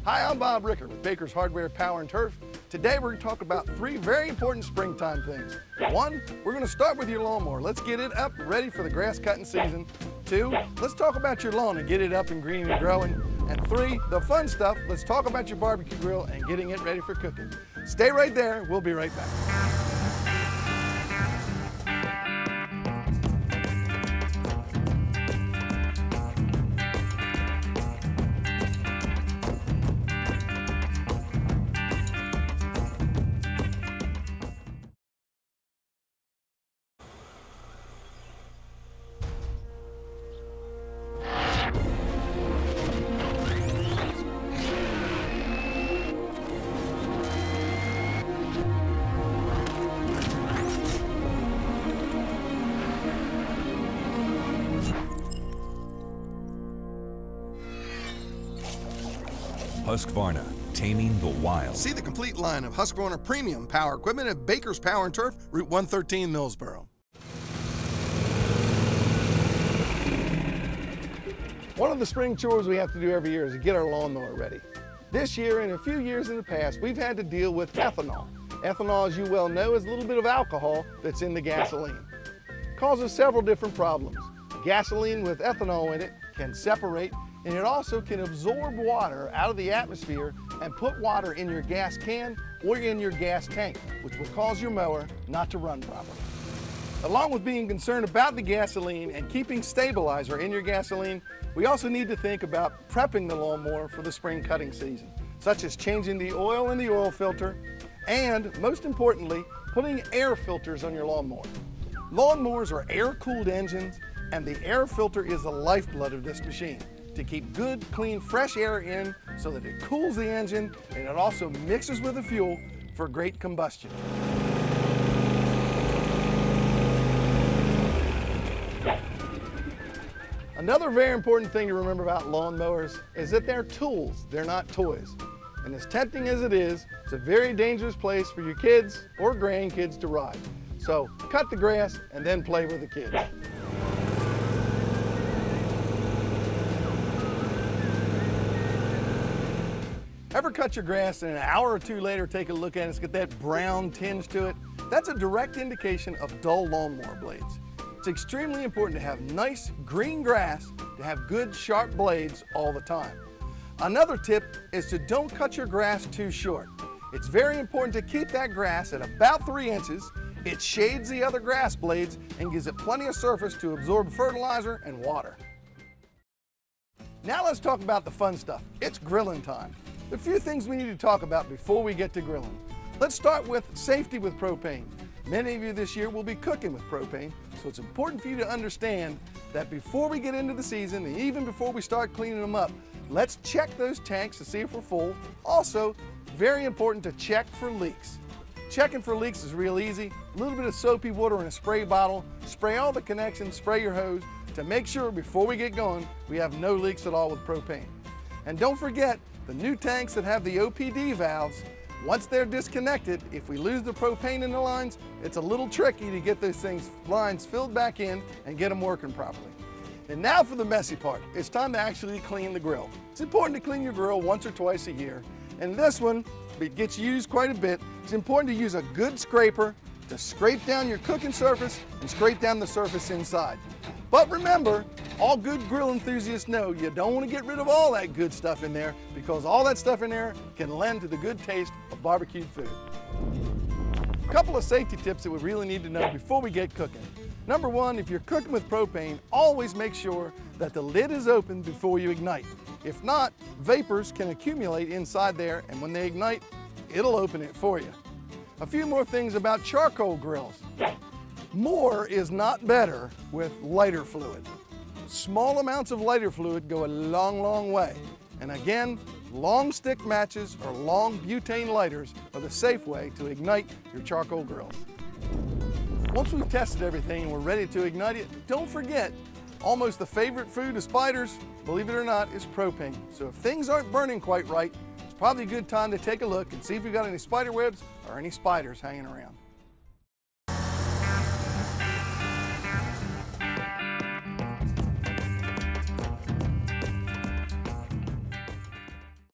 Hi, I'm Bob Ricker with Baker's Hardware Power and Turf. Today we're going to talk about three very important springtime things. One, we're going to start with your lawnmower. Let's get it up ready for the grass cutting season. Two, let's talk about your lawn and get it up and green and growing. And three, the fun stuff, let's talk about your barbecue grill and getting it ready for cooking. Stay right there, we'll be right back. Husqvarna, taming the wild. See the complete line of Husqvarna premium power equipment at Baker's Power and Turf, Route 113, Millsboro. One of the spring chores we have to do every year is to get our lawnmower ready. This year and a few years in the past, we've had to deal with ethanol. Ethanol, as you well know, is a little bit of alcohol that's in the gasoline. It causes several different problems. Gasoline with ethanol in it can separate, and it also can absorb water out of the atmosphere and put water in your gas can or in your gas tank, which will cause your mower not to run properly. Along with being concerned about the gasoline and keeping stabilizer in your gasoline, we also need to think about prepping the lawnmower for the spring cutting season, such as changing the oil in the oil filter, and most importantly, putting air filters on your lawnmower. Lawnmowers are air-cooled engines, and the air filter is the lifeblood of this machine, to keep good, clean, fresh air in so that it cools the engine and it also mixes with the fuel for great combustion. Another very important thing to remember about lawnmowers is that they're tools, they're not toys. And as tempting as it is, it's a very dangerous place for your kids or grandkids to ride. So cut the grass and then play with the kids. Ever cut your grass and an hour or two later take a look at it, it's got that brown tinge to it? That's a direct indication of dull lawnmower blades. It's extremely important to have nice green grass to have good sharp blades all the time. Another tip is to don't cut your grass too short. It's very important to keep that grass at about 3 inches. It shades the other grass blades and gives it plenty of surface to absorb fertilizer and water. Now let's talk about the fun stuff. It's grilling time. A few things we need to talk about before we get to grilling. Let's start with safety with propane. Many of you this year will be cooking with propane, so it's important for you to understand that before we get into the season, and even before we start cleaning them up, let's check those tanks to see if we're full. Also, very important to check for leaks. Checking for leaks is real easy. A little bit of soapy water in a spray bottle, spray all the connections, spray your hose to make sure before we get going, we have no leaks at all with propane. And don't forget, the new tanks that have the OPD valves, once they're disconnected, if we lose the propane in the lines, it's a little tricky to get those lines filled back in and get them working properly. And now for the messy part. It's time to actually clean the grill. It's important to clean your grill once or twice a year. And this one, it gets used quite a bit. It's important to use a good scraper to scrape down your cooking surface and scrape down the surface inside. But remember, all good grill enthusiasts know you don't want to get rid of all that good stuff in there, because all that stuff in there can lend to the good taste of barbecued food. A couple of safety tips that we really need to know before we get cooking. Number one, if you're cooking with propane, always make sure that the lid is open before you ignite. If not, vapors can accumulate inside there, and when they ignite, it'll open it for you. A few more things about charcoal grills. More is not better with lighter fluid. Small amounts of lighter fluid go a long, long way. And again, long stick matches or long butane lighters are the safe way to ignite your charcoal grills. Once we've tested everything and we're ready to ignite it, don't forget, almost the favorite food of spiders, believe it or not, is propane. So if things aren't burning quite right, it's probably a good time to take a look and see if you've got any spider webs or any spiders hanging around.